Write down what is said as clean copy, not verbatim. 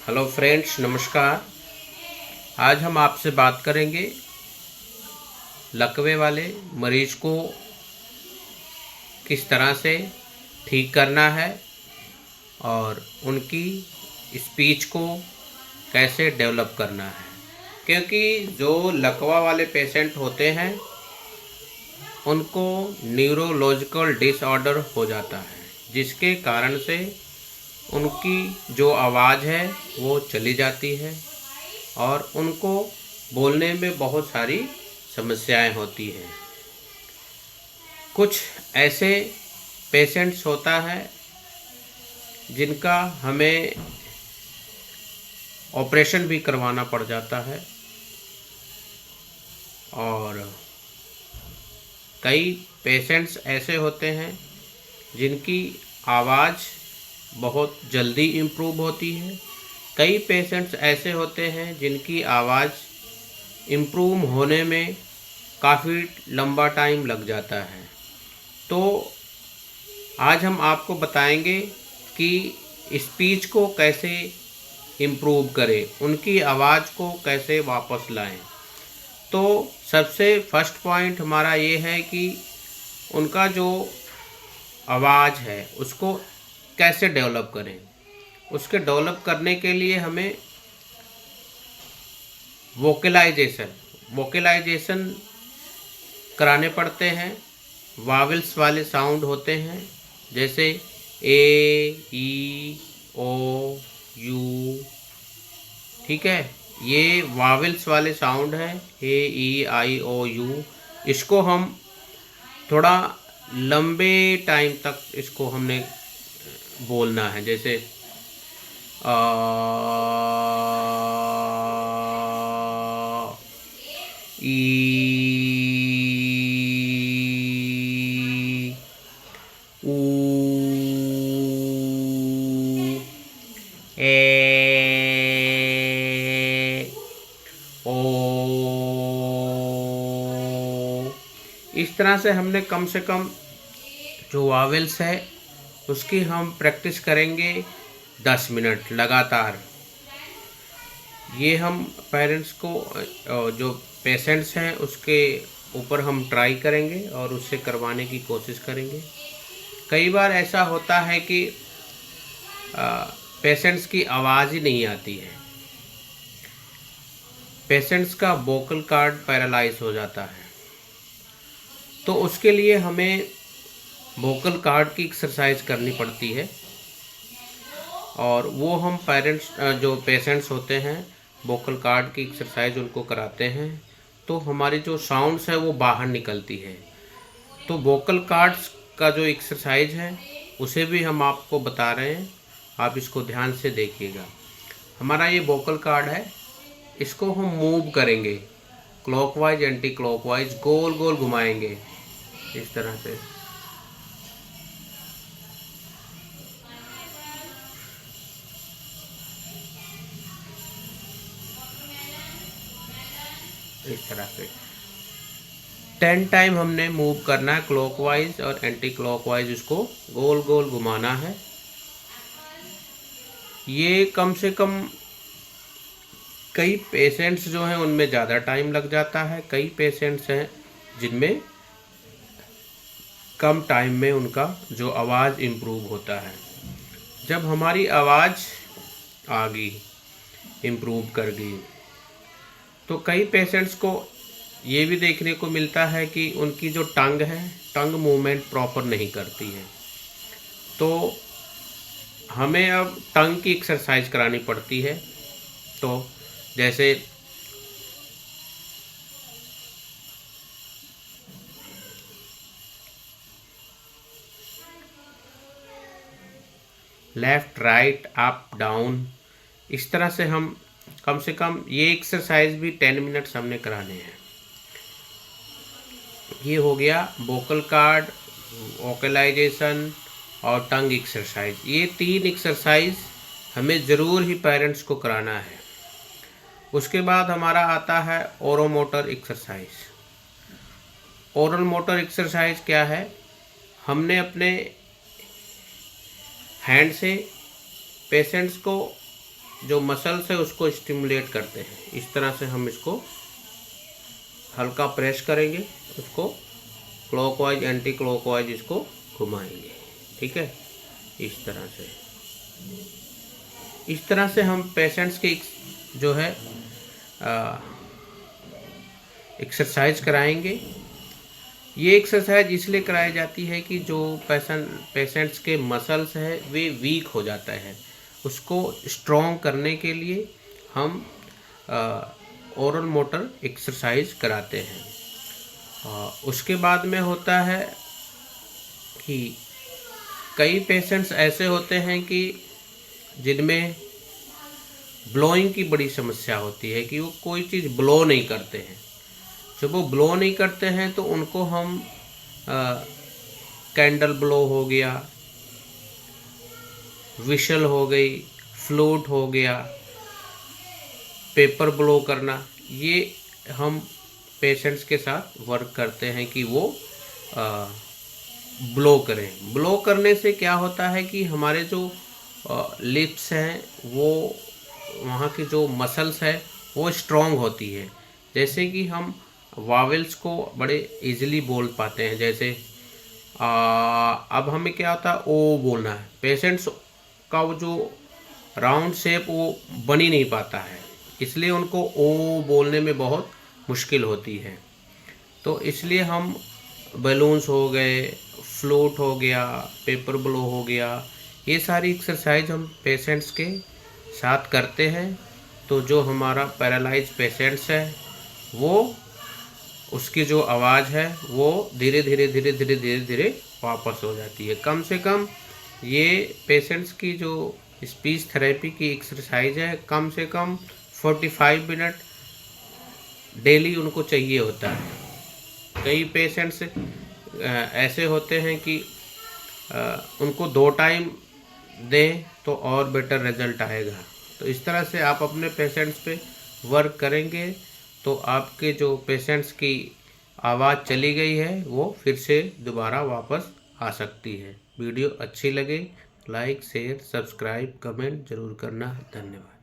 Hello friends, नमस्कार। आज हम आपसे बात करेंगे लकवे वाले मरीज को किस तरह से ठीक करना है और उनकी स्पीच को कैसे डेवलप करना है। क्योंकि जो लकवा वाले पेशेंट होते हैं उनको न्यूरोलॉजिकल डिसऑर्डर हो जाता है, जिसके कारण से उनकी जो आवाज़ है वो चली जाती है और उनको बोलने में बहुत सारी समस्याएं होती हैं। कुछ ऐसे पेशेंट्स होता है जिनका हमें ऑपरेशन भी करवाना पड़ जाता है और कई पेशेंट्स ऐसे होते हैं जिनकी आवाज़ बहुत जल्दी इम्प्रूव होती है। कई पेशेंट्स ऐसे होते हैं जिनकी आवाज़ इम्प्रूव होने में काफ़ी लंबा टाइम लग जाता है। तो आज हम आपको बताएंगे कि स्पीच को कैसे इम्प्रूव करें, उनकी आवाज़ को कैसे वापस लाएं। तो सबसे फर्स्ट पॉइंट हमारा ये है कि उनका जो आवाज़ है उसको कैसे डेवलप करें। उसके डेवलप करने के लिए हमें वोकलाइजेशन कराने पड़ते हैं। वावल्स वाले साउंड होते हैं जैसे ए, ई, ओ, यू। ठीक है, ये वावल्स वाले साउंड है, ए, ई, आई, ओ, यू। इसको हम थोड़ा लंबे टाइम तक इसको हमने बोलना है, जैसे आ, ई, ऊ, ए, ओ। इस तरह से हमने कम से कम जो वावेल्स है उसकी हम प्रैक्टिस करेंगे 10 मिनट लगातार। ये हम पेरेंट्स को जो पेशेंट्स हैं उसके ऊपर हम ट्राई करेंगे और उससे करवाने की कोशिश करेंगे। कई बार ऐसा होता है कि पेशेंट्स की आवाज़ ही नहीं आती है, पेशेंट्स का वोकल कॉर्ड पैरालाइज हो जाता है। तो उसके लिए हमें वोकल कॉर्ड की एक्सरसाइज करनी पड़ती है और वो हम जो पेशेंट्स होते हैं वोकल कॉर्ड की एक्सरसाइज उनको कराते हैं, तो हमारी जो साउंड्स है वो बाहर निकलती है। तो वोकल कॉर्ड्स का जो एक्सरसाइज है उसे भी हम आपको बता रहे हैं, आप इसको ध्यान से देखिएगा। हमारा ये वोकल कॉर्ड है, इसको हम मूव करेंगे क्लॉकवाइज एंटी क्लॉकवाइज, गोल गोल घुमाएंगे इस तरह से। इस तरह से 10 टाइम हमने मूव करना है, क्लॉकवाइज और एंटी क्लॉकवाइज इसको गोल गोल घुमाना है। ये कम से कम कई पेशेंट्स जो हैं उनमें ज़्यादा टाइम लग जाता है, कई पेशेंट्स हैं जिनमें कम टाइम में उनका जो आवाज़ इम्प्रूव होता है। जब हमारी आवाज़ आ गई, इम्प्रूव कर गई, तो कई पेशेंट्स को ये भी देखने को मिलता है कि उनकी जो टंग है, टंग मूवमेंट प्रॉपर नहीं करती है। तो हमें अब टंग की एक्सरसाइज करानी पड़ती है। तो जैसे लेफ़्ट, राइट, अप, डाउन, इस तरह से हम कम से कम ये एक्सरसाइज भी 10 मिनट्स हमने कराने हैं। ये हो गया वोकल कॉर्ड, वोकलाइजेशन और टंग एक्सरसाइज। ये 3 एक्सरसाइज हमें ज़रूर ही पेरेंट्स को कराना है। उसके बाद हमारा आता है ओरोमोटर एक्सरसाइज। ओरल मोटर एक्सरसाइज क्या है? हमने अपने हैंड से पेशेंट्स को जो मसल्स है उसको स्टिमुलेट करते हैं। इस तरह से हम इसको हल्का प्रेस करेंगे, उसको क्लॉकवाइज एंटी क्लॉकवाइज इसको घुमाएंगे। ठीक है, इस तरह से हम पेशेंट्स के जो है एक्सरसाइज कराएंगे। ये एक्सरसाइज इसलिए कराई जाती है कि जो पेशेंट्स के मसल्स है वे वीक हो जाता है, उसको स्ट्रॉन्ग करने के लिए हम ओरल मोटर एक्सरसाइज कराते हैं। उसके बाद में होता है कि कई पेशेंट्स ऐसे होते हैं कि जिनमें ब्लोइंग की बड़ी समस्या होती है कि वो कोई चीज़ ब्लो नहीं करते हैं। जब वो ब्लो नहीं करते हैं तो उनको हम कैंडल ब्लो हो गया, विशल हो गई, फ्लूट हो गया, पेपर ब्लो करना, ये हम पेशेंट्स के साथ वर्क करते हैं कि वो ब्लो करें। ब्लो करने से क्या होता है कि हमारे जो लिप्स हैं वो वहाँ की जो मसल्स है वो स्ट्रॉन्ग होती है। जैसे कि हम वावेल्स को बड़े इजीली बोल पाते हैं। जैसे अब हमें क्या होता है, ओ बोलना है, पेशेंट्स का वो जो राउंड शेप वो बन ही नहीं पाता है, इसलिए उनको ओ बोलने में बहुत मुश्किल होती है। तो इसलिए हम बैलून्स हो गए, फ्लूट हो गया, पेपर ब्लो हो गया, ये सारी एक्सरसाइज हम पेशेंट्स के साथ करते हैं। तो जो हमारा पैरालाइज पेशेंट्स है वो उसकी जो आवाज़ है वो धीरे धीरे वापस हो जाती है। कम से कम ये पेशेंट्स की जो स्पीच थेरेपी की एक्सरसाइज है कम से कम 45 मिनट डेली उनको चाहिए होता है। कई पेशेंट्स ऐसे होते हैं कि उनको 2 टाइम दें तो और बेटर रिजल्ट आएगा। तो इस तरह से आप अपने पेशेंट्स पे वर्क करेंगे तो आपके जो पेशेंट्स की आवाज़ चली गई है वो फिर से दोबारा वापस आ सकती है। वीडियो अच्छी लगे लाइक शेयर सब्सक्राइब कमेंट ज़रूर करना। धन्यवाद।